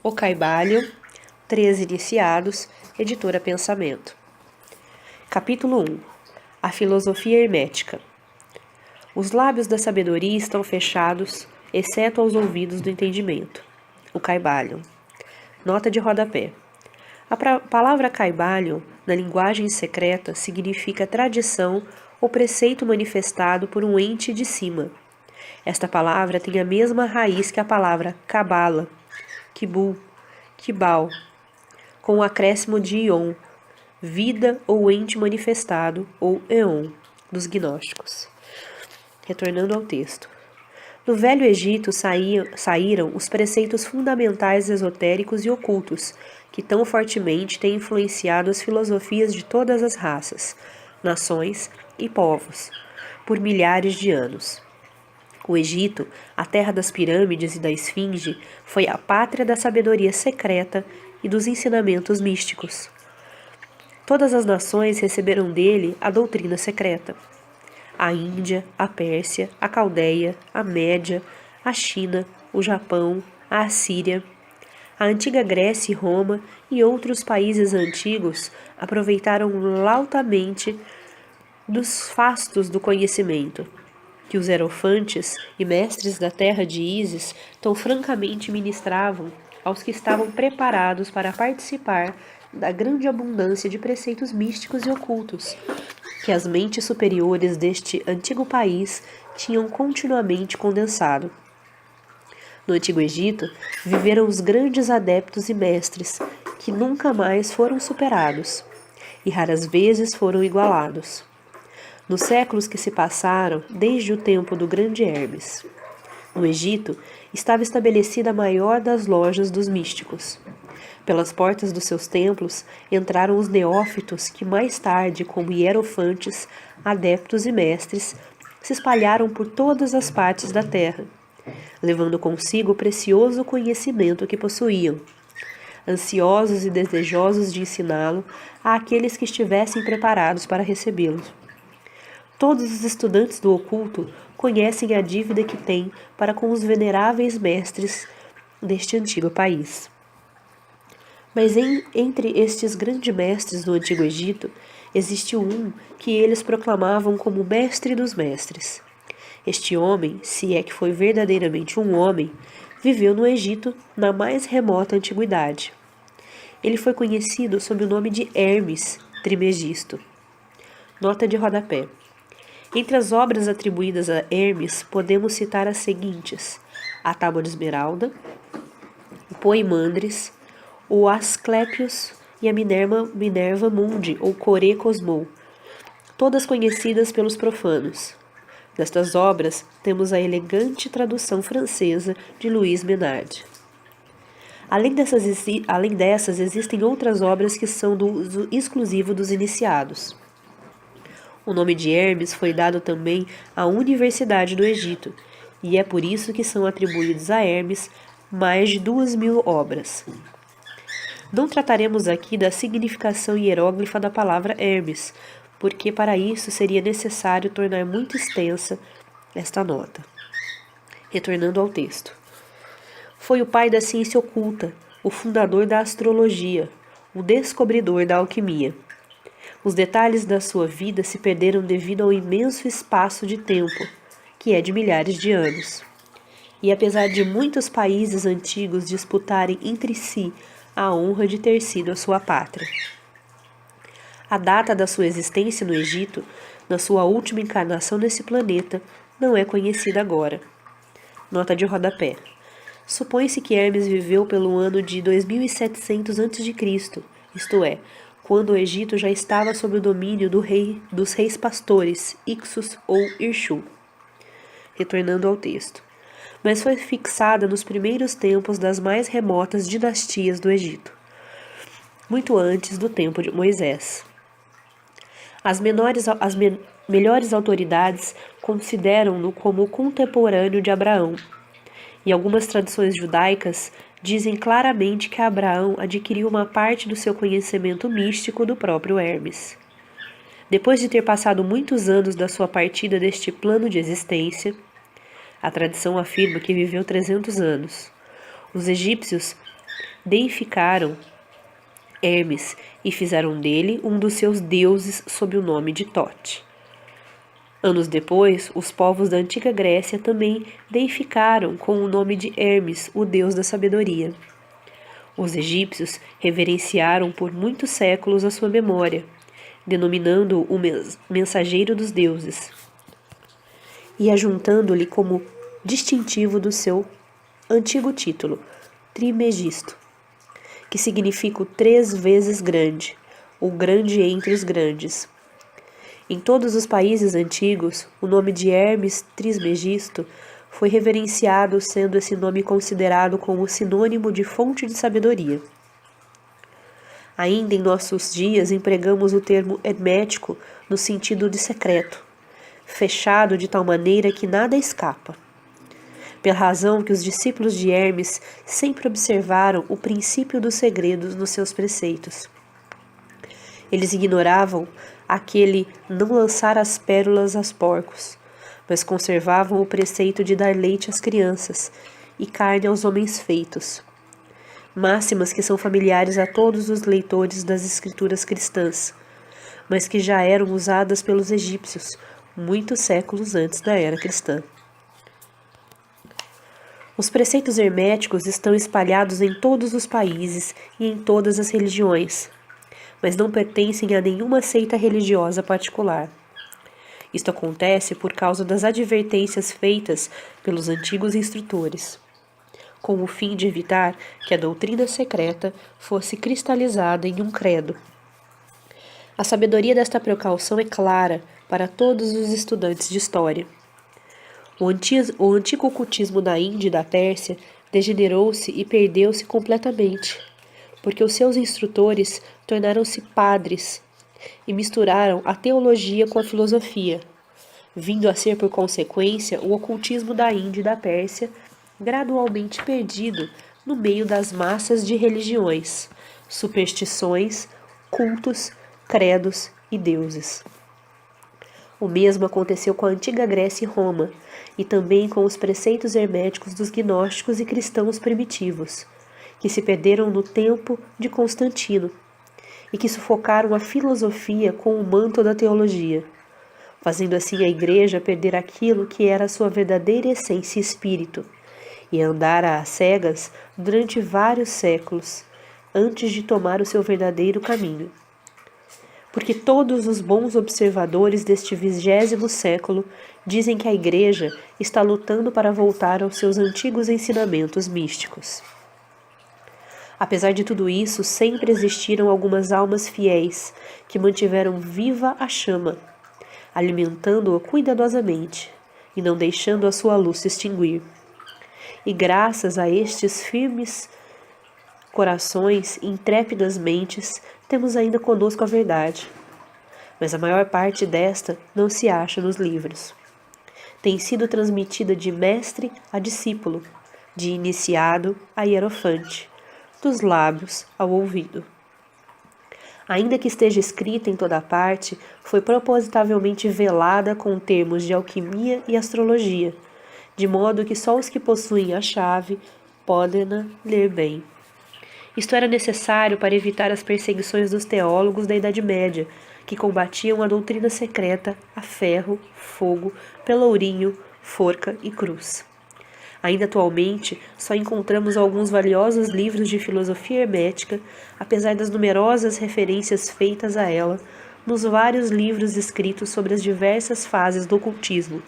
O Caibalion, 13 Iniciados, Editora Pensamento. Capítulo 1. A Filosofia Hermética. Os lábios da sabedoria estão fechados, exceto aos ouvidos do entendimento. O Caibalion. Nota de rodapé. A palavra Caibalion, na linguagem secreta, significa tradição ou preceito manifestado por um ente de cima. Esta palavra tem a mesma raiz que a palavra Cabala, Kibul, Kibal, com o acréscimo de Ion, vida ou ente manifestado, ou Eon, dos gnósticos. Retornando ao texto. Do Velho Egito saíram os preceitos fundamentais esotéricos e ocultos, que tão fortemente têm influenciado as filosofias de todas as raças, nações e povos, por milhares de anos. O Egito, a terra das pirâmides e da esfinge, foi a pátria da sabedoria secreta e dos ensinamentos místicos. Todas as nações receberam dele a doutrina secreta. A Índia, a Pérsia, a Caldeia, a Média, a China, o Japão, a Assíria, a antiga Grécia e Roma e outros países antigos aproveitaram lautamente dos fastos do conhecimento, que os hierofantes e mestres da terra de Ísis tão francamente ministravam aos que estavam preparados para participar da grande abundância de preceitos místicos e ocultos, que as mentes superiores deste antigo país tinham continuamente condensado. No Antigo Egito, viveram os grandes adeptos e mestres, que nunca mais foram superados, e raras vezes foram igualados. Nos séculos que se passaram, desde o tempo do grande Hermes, no Egito, estava estabelecida a maior das lojas dos místicos. Pelas portas dos seus templos entraram os neófitos que mais tarde, como hierofantes, adeptos e mestres, se espalharam por todas as partes da terra, levando consigo o precioso conhecimento que possuíam, ansiosos e desejosos de ensiná-lo àqueles que estivessem preparados para recebê-lo. Todos os estudantes do oculto conhecem a dívida que têm para com os veneráveis mestres deste antigo país. Mas entre estes grandes mestres do Antigo Egito, existiu um que eles proclamavam como mestre dos mestres. Este homem, se é que foi verdadeiramente um homem, viveu no Egito na mais remota antiguidade. Ele foi conhecido sob o nome de Hermes Trimegisto. Nota de rodapé. Entre as obras atribuídas a Hermes, podemos citar as seguintes: a Tábua de Esmeralda, o Poimandres, o Asclépios e a Minerva Mundi, ou Coré Cosmou, todas conhecidas pelos profanos. Destas obras, temos a elegante tradução francesa de Louis Menard. Além dessas, existem outras obras que são do uso exclusivo dos iniciados. O nome de Hermes foi dado também à Universidade do Egito, e é por isso que são atribuídos a Hermes mais de 2.000 obras. Não trataremos aqui da significação hieróglifa da palavra Hermes, porque para isso seria necessário tornar muito extensa esta nota. Retornando ao texto. Foi o pai da ciência oculta, o fundador da astrologia, o descobridor da alquimia. Os detalhes da sua vida se perderam devido ao imenso espaço de tempo, que é de milhares de anos. E apesar de muitos países antigos disputarem entre si a honra de ter sido a sua pátria. A data da sua existência no Egito, na sua última encarnação nesse planeta, não é conhecida agora. Nota de rodapé. Supõe-se que Hermes viveu pelo ano de 2700 a.C., isto é, quando o Egito já estava sob o domínio dos reis pastores, Ixos ou Irshu. Retornando ao texto. Mas foi fixada nos primeiros tempos das mais remotas dinastias do Egito, muito antes do tempo de Moisés. As melhores autoridades consideram-no como contemporâneo de Abraão, e algumas tradições judaicas dizem claramente que Abraão adquiriu uma parte do seu conhecimento místico do próprio Hermes. Depois de ter passado muitos anos da sua partida deste plano de existência, a tradição afirma que viveu 300 anos. Os egípcios deificaram Hermes e fizeram dele um dos seus deuses sob o nome de Tote. Anos depois, os povos da antiga Grécia também deificaram com o nome de Hermes, o deus da sabedoria. Os egípcios reverenciaram por muitos séculos a sua memória, denominando-o o mensageiro dos deuses e ajuntando-lhe como distintivo do seu antigo título, Trimegisto, que significa o 3 vezes grande, ou grande entre os grandes. Em todos os países antigos, o nome de Hermes Trismegisto foi reverenciado, sendo esse nome considerado como sinônimo de fonte de sabedoria. Ainda em nossos dias empregamos o termo hermético no sentido de secreto, fechado de tal maneira que nada escapa. Pela razão que os discípulos de Hermes sempre observaram o princípio dos segredos nos seus preceitos. Eles ignoravam aquele não lançar as pérolas aos porcos, mas conservavam o preceito de dar leite às crianças e carne aos homens feitos. Máximas que são familiares a todos os leitores das escrituras cristãs, mas que já eram usadas pelos egípcios muitos séculos antes da era cristã. Os preceitos herméticos estão espalhados em todos os países e em todas as religiões, mas não pertencem a nenhuma seita religiosa particular. Isto acontece por causa das advertências feitas pelos antigos instrutores, com o fim de evitar que a doutrina secreta fosse cristalizada em um credo. A sabedoria desta precaução é clara para todos os estudantes de história. O antigo ocultismo da Índia e da Pérsia degenerou-se e perdeu-se completamente, porque os seus instrutores tornaram-se padres e misturaram a teologia com a filosofia, vindo a ser, por consequência, o ocultismo da Índia e da Pérsia gradualmente perdido no meio das massas de religiões, superstições, cultos, credos e deuses. O mesmo aconteceu com a antiga Grécia e Roma, e também com os preceitos herméticos dos gnósticos e cristãos primitivos, que se perderam no tempo de Constantino, e que sufocaram a filosofia com o manto da teologia, fazendo assim a Igreja perder aquilo que era sua verdadeira essência e espírito, e andar às cegas durante vários séculos, antes de tomar o seu verdadeiro caminho. Porque todos os bons observadores deste 20º século dizem que a Igreja está lutando para voltar aos seus antigos ensinamentos místicos. Apesar de tudo isso, sempre existiram algumas almas fiéis que mantiveram viva a chama, alimentando-a cuidadosamente e não deixando a sua luz se extinguir. E graças a estes firmes corações e intrépidas mentes, temos ainda conosco a verdade. Mas a maior parte desta não se acha nos livros. Tem sido transmitida de mestre a discípulo, de iniciado a hierofante, dos lábios ao ouvido. Ainda que esteja escrita em toda parte, foi propositavelmente velada com termos de alquimia e astrologia, de modo que só os que possuem a chave podem-na ler bem. Isto era necessário para evitar as perseguições dos teólogos da Idade Média, que combatiam a doutrina secreta a ferro, fogo, pelourinho, forca e cruz. Ainda atualmente, só encontramos alguns valiosos livros de filosofia hermética, apesar das numerosas referências feitas a ela nos vários livros escritos sobre as diversas fases do ocultismo.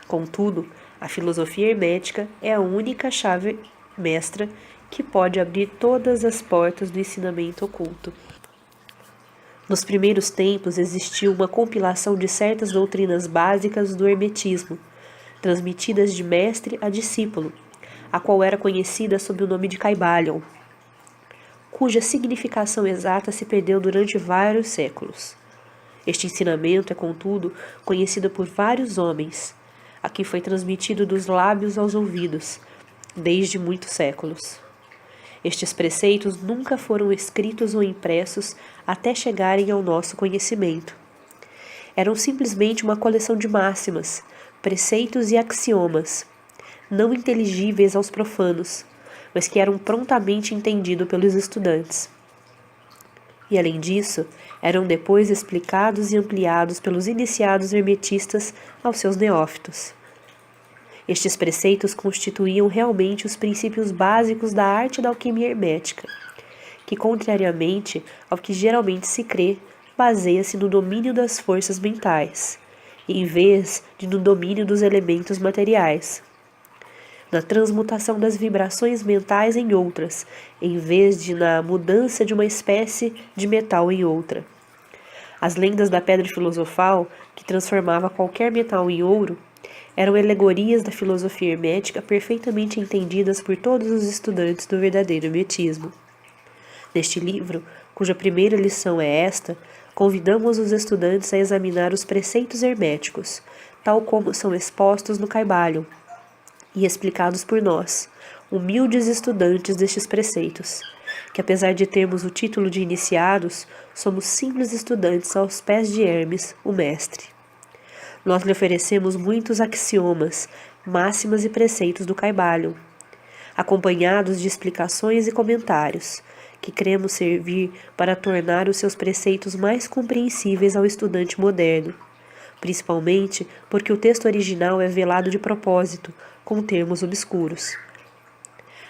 Contudo, a filosofia hermética é a única chave mestra que pode abrir todas as portas do ensinamento oculto. Nos primeiros tempos existiu uma compilação de certas doutrinas básicas do hermetismo, transmitidas de mestre a discípulo, a qual era conhecida sob o nome de Kybalion, cuja significação exata se perdeu durante vários séculos. Este ensinamento é, contudo, conhecido por vários homens, a quem foi transmitido dos lábios aos ouvidos, desde muitos séculos. Estes preceitos nunca foram escritos ou impressos até chegarem ao nosso conhecimento. Eram simplesmente uma coleção de máximas, preceitos e axiomas, não inteligíveis aos profanos, mas que eram prontamente entendidos pelos estudantes. E, além disso, eram depois explicados e ampliados pelos iniciados hermetistas aos seus neófitos. Estes preceitos constituíam realmente os princípios básicos da arte da alquimia hermética, que, contrariamente ao que geralmente se crê, baseia-se no domínio das forças mentais, em vez de no domínio dos elementos materiais, na transmutação das vibrações mentais em outras, em vez de na mudança de uma espécie de metal em outra. As lendas da pedra filosofal, que transformava qualquer metal em ouro, eram alegorias da filosofia hermética perfeitamente entendidas por todos os estudantes do verdadeiro hermetismo. Neste livro, cuja primeira lição é esta, convidamos os estudantes a examinar os preceitos herméticos, tal como são expostos no Kybalion, e explicados por nós, humildes estudantes destes preceitos, que apesar de termos o título de iniciados, somos simples estudantes aos pés de Hermes, o mestre. Nós lhe oferecemos muitos axiomas, máximas e preceitos do Kybalion, acompanhados de explicações e comentários, que cremos servir para tornar os seus preceitos mais compreensíveis ao estudante moderno, principalmente porque o texto original é velado de propósito, com termos obscuros.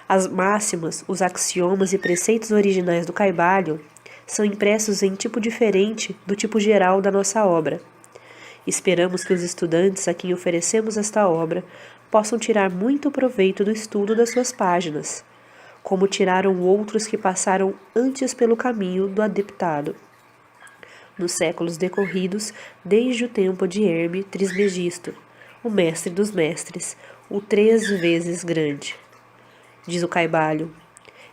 As máximas, os axiomas e preceitos originais do Kybalion são impressos em tipo diferente do tipo geral da nossa obra. Esperamos que os estudantes a quem oferecemos esta obra possam tirar muito proveito do estudo das suas páginas, como tiraram outros que passaram antes pelo caminho do adeptado, nos séculos decorridos desde o tempo de Herme Trismegisto, o mestre dos mestres, o 3 vezes grande. Diz o Kybalion: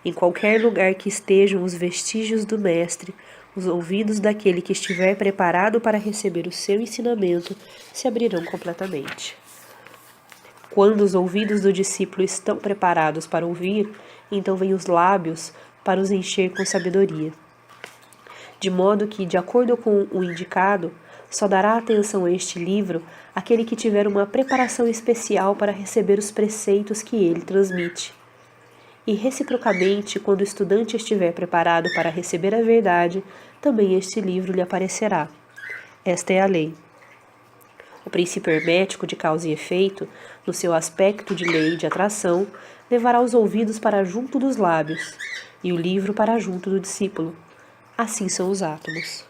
em qualquer lugar que estejam os vestígios do mestre, os ouvidos daquele que estiver preparado para receber o seu ensinamento se abrirão completamente. Quando os ouvidos do discípulo estão preparados para ouvir, então vêm os lábios para os encher com sabedoria. De modo que, de acordo com o indicado, só dará atenção a este livro aquele que tiver uma preparação especial para receber os preceitos que ele transmite. E, reciprocamente, quando o estudante estiver preparado para receber a verdade, também este livro lhe aparecerá. Esta é a lei. O princípio hermético de causa e efeito, no seu aspecto de lei de atração, levará os ouvidos para junto dos lábios, e o livro para junto do discípulo. Assim são os átomos.